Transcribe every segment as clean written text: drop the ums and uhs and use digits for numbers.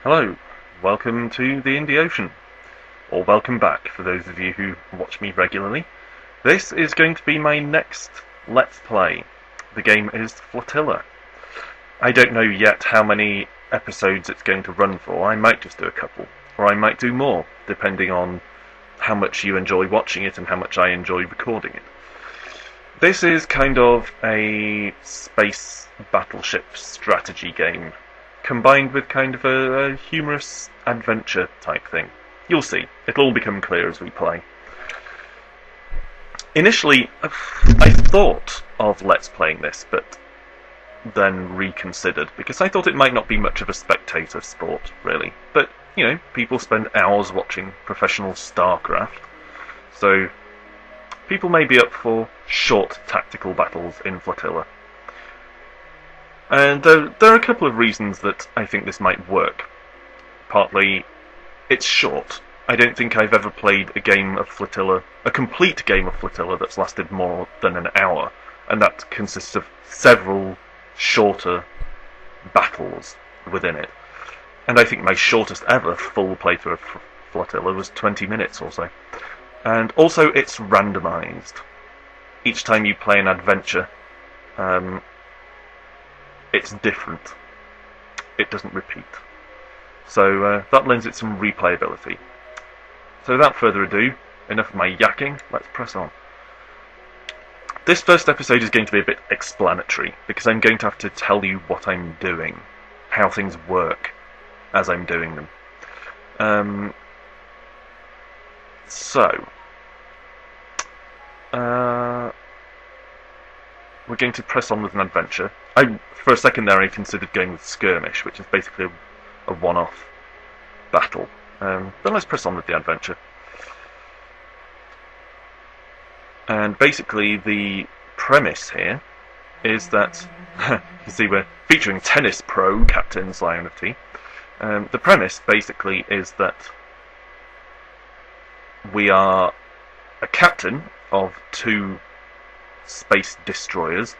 Hello, welcome to the Indie Ocean, or welcome back for those of you who watch me regularly. This is going to be my next Let's Play. The game is Flotilla. I don't know yet how many episodes it's going to run for. I might just do a couple, or I might do more, depending on how much you enjoy watching it and how much I enjoy recording it. This is kind of a space battleship strategy game, combined with kind of a humorous adventure type thing. You'll see. It'll all become clear as we play. Initially, I thought of Let's Playing this, but then reconsidered, because I thought it might not be much of a spectator sport, really. But, you know, people spend hours watching professional StarCraft, so people may be up for short tactical battles in Flotilla. And there are a couple of reasons that I think this might work. Partly, it's short. I don't think I've ever played a game of Flotilla, a complete game of Flotilla that's lasted more than an hour, and that consists of several shorter battles within it. And I think my shortest ever full playthrough of Flotilla was 20 minutes or so. And also, it's randomised. Each time you play an adventure, it's different. It doesn't repeat. So that lends it some replayability. So without further ado, enough of my yakking, let's press on. This first episode is going to be a bit explanatory, because I'm going to have to tell you what I'm doing, how things work as I'm doing them. We're going to press on with an adventure. For a second there I considered going with Skirmish, which is basically a one-off battle. Then let's press on with the adventure. And basically the premise here is that, you see we're featuring tennis pro Captain Lion of Tea. The premise basically is that we are a captain of two space destroyers.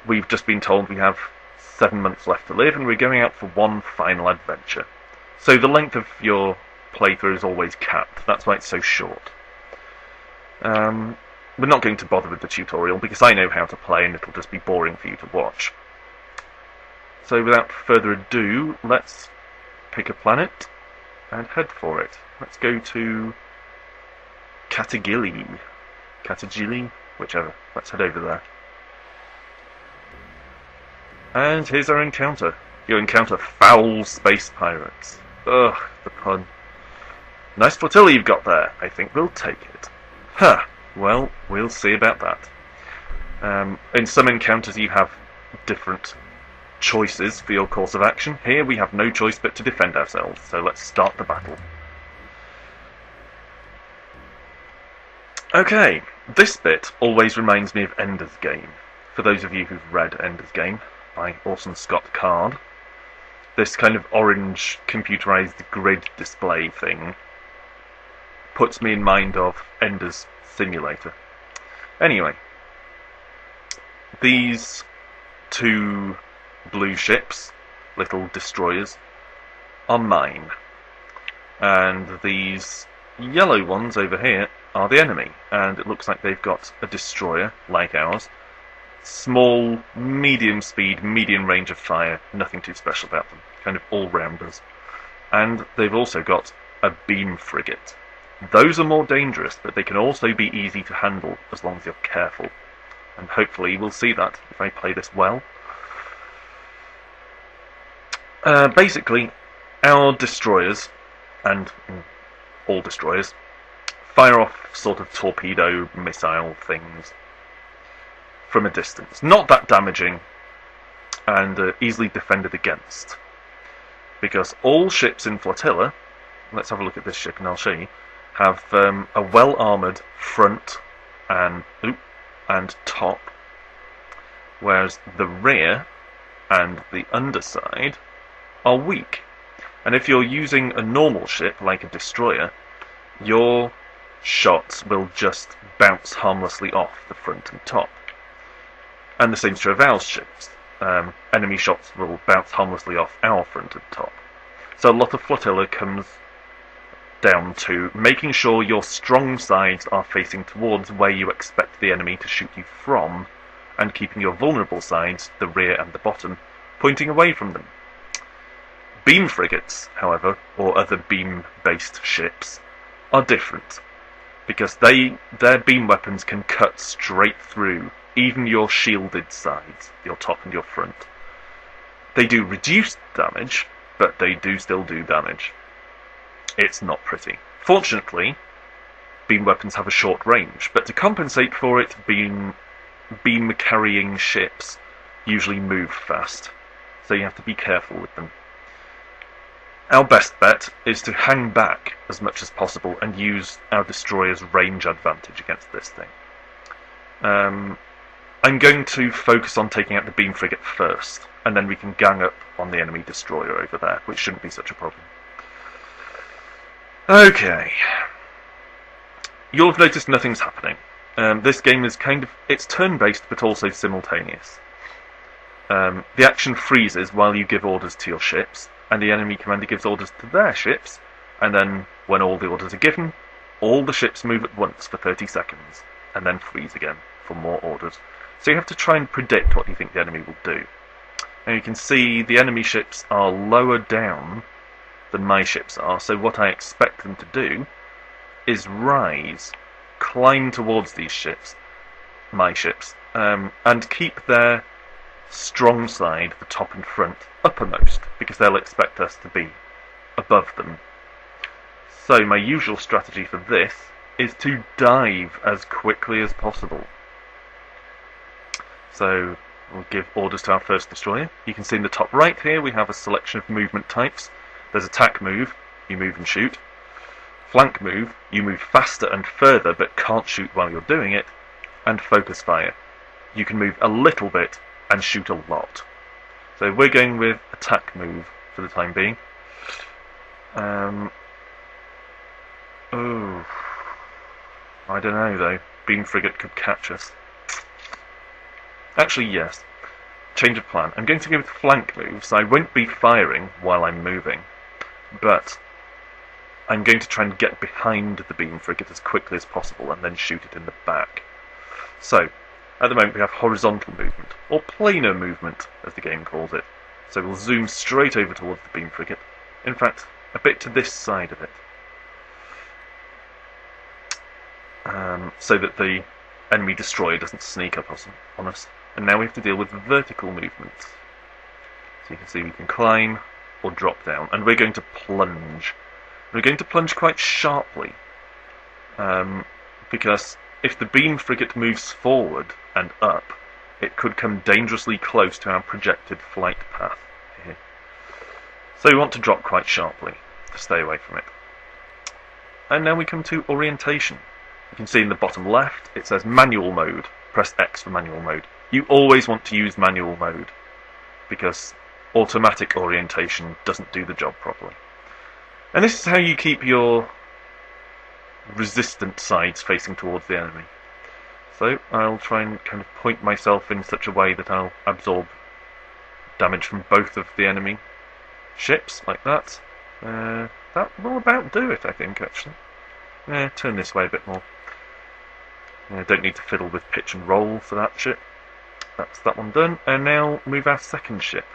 We've just been told we have 7 months left to live, and we're going out for one final adventure. So the length of your playthrough is always capped. That's why it's so short. We're not going to bother with the tutorial, because I know how to play and it'll just be boring for you to watch. So without further ado, let's pick a planet and head for it. Let's go to Katagili, whichever. Let's head over there. And here's our encounter. You encounter foul space pirates. Ugh, the pun. Nice flotilla you've got there. I think we'll take it. Huh, well, we'll see about that. In some encounters you have different choices for your course of action. Here we have no choice but to defend ourselves, so let's start the battle. Okay, this bit always reminds me of Ender's Game. For those of you who've read Ender's Game by Orson Scott Card, this kind of orange computerized grid display thing puts me in mind of Ender's Simulator. Anyway, these two blue ships, little destroyers, are mine. And these yellow ones over here are the enemy. And it looks like they've got a destroyer, like ours. Small, medium speed, medium range of fire, nothing too special about them. Kind of all-rounders. And they've also got a beam frigate. Those are more dangerous, but they can also be easy to handle as long as you're careful. And hopefully we'll see that if I play this well. Basically, our destroyers, and all destroyers, fire off sort of torpedo missile things from a distance. Not that damaging, and easily defended against. Because all ships in Flotilla, let's have a look at this ship and I'll show you, have a well-armoured front and top, whereas the rear and the underside are weak. And if you're using a normal ship, like a destroyer, your shots will just bounce harmlessly off the front and top. And the same's true of our ships. Enemy shots will bounce harmlessly off our front and top. So a lot of Flotilla comes down to making sure your strong sides are facing towards where you expect the enemy to shoot you from, and keeping your vulnerable sides, the rear and the bottom, pointing away from them. Beam frigates, however, or other beam-based ships, are different, because their beam weapons can cut straight through even your shielded sides, your top and your front. They do reduced damage, but they do still do damage. It's not pretty. Fortunately, beam weapons have a short range, but to compensate for it, beam-carrying ships usually move fast, so you have to be careful with them. Our best bet is to hang back as much as possible and use our destroyer's range advantage against this thing. I'm going to focus on taking out the beam frigate first, and then we can gang up on the enemy destroyer over there, which shouldn't be such a problem. Okay. You'll have noticed nothing's happening. This game is it's turn-based but also simultaneous. The action freezes while you give orders to your ships, and the enemy commander gives orders to their ships, and then when all the orders are given, all the ships move at once for 30 seconds, and then freeze again for more orders. So you have to try and predict what you think the enemy will do. Now you can see the enemy ships are lower down than my ships are, so what I expect them to do is rise, climb towards these ships, my ships, and keep their strong side, the top and front, uppermost, because they'll expect us to be above them. So my usual strategy for this is to dive as quickly as possible. So we'll give orders to our first destroyer. You can see in the top right here we have a selection of movement types. There's attack move, you move and shoot. Flank move, you move faster and further but can't shoot while you're doing it. And focus fire, you can move a little bit and shoot a lot. So we're going with attack move for the time being. Oh, I don't know though. Beam frigate could catch us. Actually, yes. Change of plan. I'm going to go with flank moves. I won't be firing while I'm moving, but I'm going to try and get behind the beam frigate as quickly as possible and then shoot it in the back. So, at the moment we have horizontal movement, or planar movement as the game calls it. So we'll zoom straight over towards the beam frigate. In fact, a bit to this side of it. So that the enemy destroyer doesn't sneak up on us. And now we have to deal with vertical movement. So you can see we can climb or drop down, and we're going to plunge. We're going to plunge quite sharply, because if the beam frigate moves forward and up, it could come dangerously close to our projected flight path here. So we want to drop quite sharply to stay away from it. And now we come to orientation. You can see in the bottom left it says manual mode. Press X for manual mode. You always want to use manual mode, because automatic orientation doesn't do the job properly. And this is how you keep your resistant sides facing towards the enemy. So I'll try and kind of point myself in such a way that I'll absorb damage from both of the enemy ships, like that. That will about do it, I think, actually. Turn this way a bit more. Don't need to fiddle with pitch and roll for that ship. That's that one done. And now move our second ship.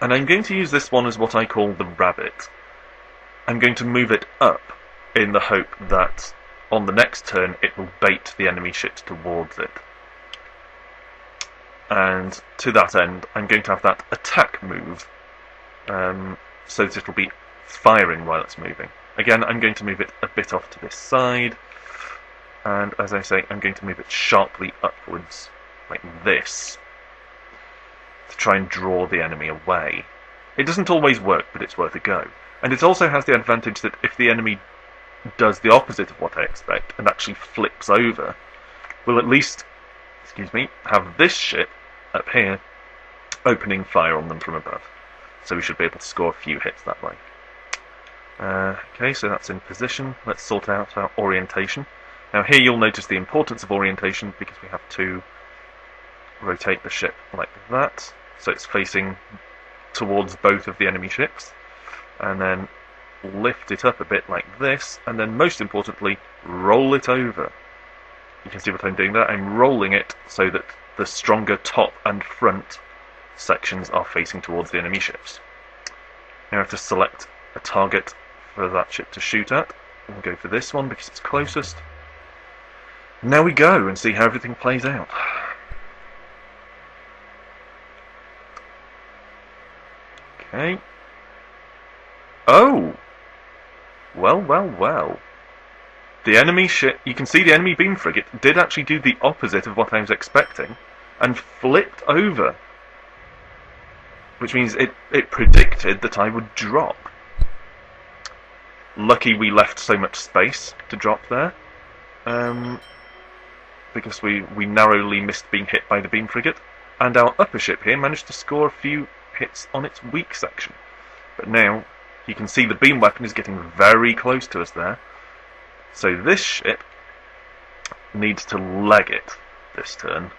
And I'm going to use this one as what I call the rabbit. I'm going to move it up in the hope that on the next turn it will bait the enemy ships towards it. And to that end, I'm going to have that attack move, so that it'll be firing while it's moving. Again, I'm going to move it a bit off to this side, and as I say, I'm going to move it sharply upwards, like this, to try and draw the enemy away. It doesn't always work, but it's worth a go. And it also has the advantage that if the enemy does the opposite of what I expect, and actually flips over, we'll at least, have this ship up here opening fire on them from above. So we should be able to score a few hits that way. Okay, so that's in position. Let's sort out our orientation. Now here you'll notice the importance of orientation, because we have to rotate the ship like that, so it's facing towards both of the enemy ships, and then lift it up a bit like this, and then most importantly, roll it over. You can see what I'm doing there. I'm rolling it so that the stronger top and front sections are facing towards the enemy ships. Now I have to select a target for that ship to shoot at. We'll go for this one because it's closest. Now we go and see how everything plays out. Okay. Oh! Well, well, well. The enemy ship, you can see the enemy beam frigate did actually do the opposite of what I was expecting and flipped over. Which means it predicted that I would drop. Lucky we left so much space to drop there. Because we narrowly missed being hit by the beam frigate. And our upper ship here managed to score a few hits on its weak section. But now, you can see the beam weapon is getting very close to us there. So this ship needs to leg it this turn.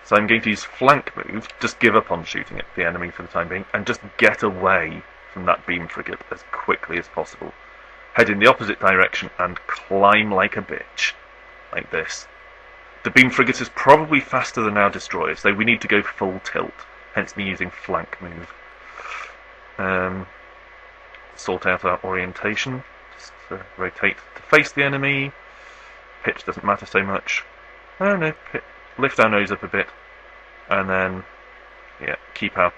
So I'm going to use flank move, just give up on shooting at the enemy for the time being, and just get away from that beam frigate as quickly as possible. Head in the opposite direction and climb like a bitch. Like this. The beam frigate is probably faster than our destroyer, so we need to go full tilt, hence me using flank move. Sort out our orientation. Just rotate to face the enemy. Pitch doesn't matter so much. Oh no, lift our nose up a bit, and then yeah, keep our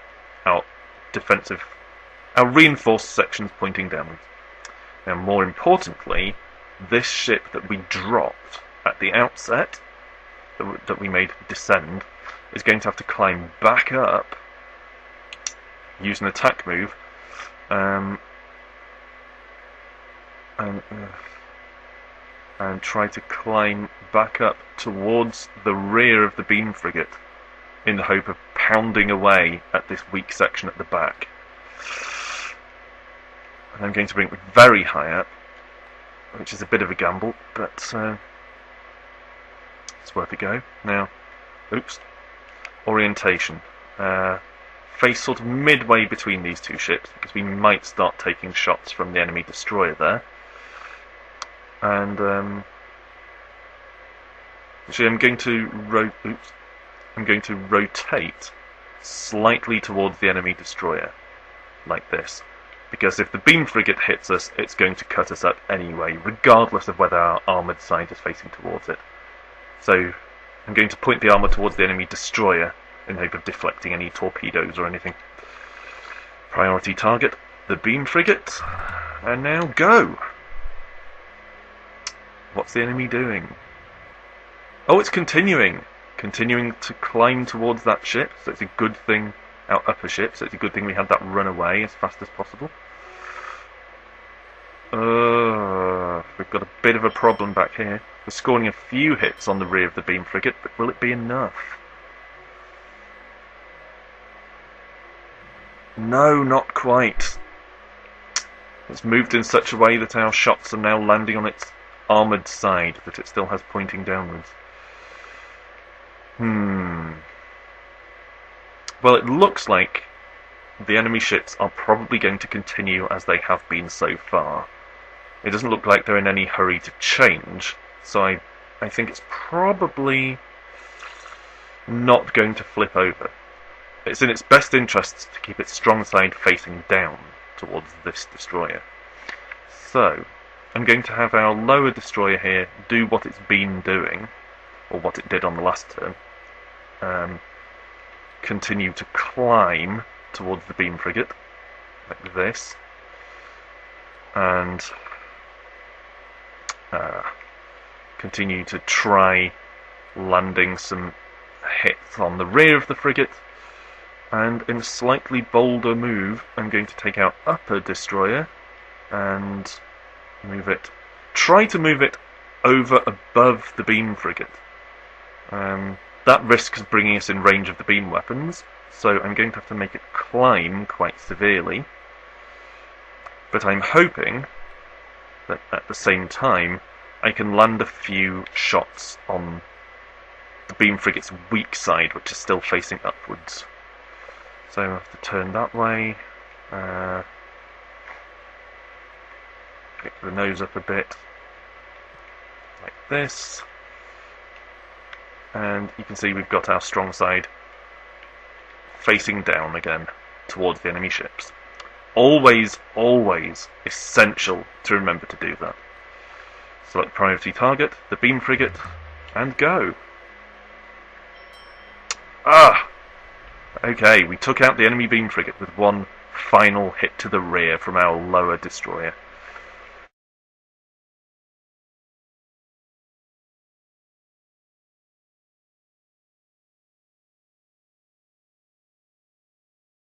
defensive, our reinforced sections pointing downwards. Now, more importantly, this ship that we dropped at the outset, that we made descend, is going to have to climb back up, use an attack move, and try to climb back up towards the rear of the beam frigate in the hope of pounding away at this weak section at the back. And I'm going to bring it very high up, which is a bit of a gamble, but it's worth a go. Now, oops, orientation. Face sort of midway between these two ships, because we might start taking shots from the enemy destroyer there. And actually, I'm going to rotate slightly towards the enemy destroyer, like this, because if the beam frigate hits us, it's going to cut us up anyway, regardless of whether our armoured side is facing towards it. So I'm going to point the armour towards the enemy destroyer in hope of deflecting any torpedoes or anything. Priority target, the beam frigate, and now go! What's the enemy doing? Oh, it's continuing to climb towards that ship, so it's a good thing, our upper ship, so it's a good thing we had that run away as fast as possible. We've got a bit of a problem back here. We're scoring a few hits on the rear of the beam frigate, but will it be enough? No, not quite. It's moved in such a way that our shots are now landing on its armoured side that it still has pointing downwards. Well, it looks like the enemy ships are probably going to continue as they have been so far. It doesn't look like they're in any hurry to change, so I think it's probably not going to flip over. It's in its best interests to keep its strong side facing down towards this destroyer. So, I'm going to have our lower destroyer here do what it's been doing, or what it did on the last turn. Continue to climb towards the beam frigate, like this, and continue to try landing some hits on the rear of the frigate. And in a slightly bolder move, I'm going to take our upper destroyer and move it. Try to move it over above the beam frigate. That risks bringing us in range of the beam weapons, so I'm going to have to make it climb quite severely. But I'm hoping that at the same time I can land a few shots on the beam frigate's weak side, which is still facing upwards. So we have to turn that way. Pick the nose up a bit, like this. And you can see we've got our strong side facing down again towards the enemy ships. Always, always essential to remember to do that. Select priority target, the beam frigate, and go. Okay, we took out the enemy beam frigate with one final hit to the rear from our lower destroyer.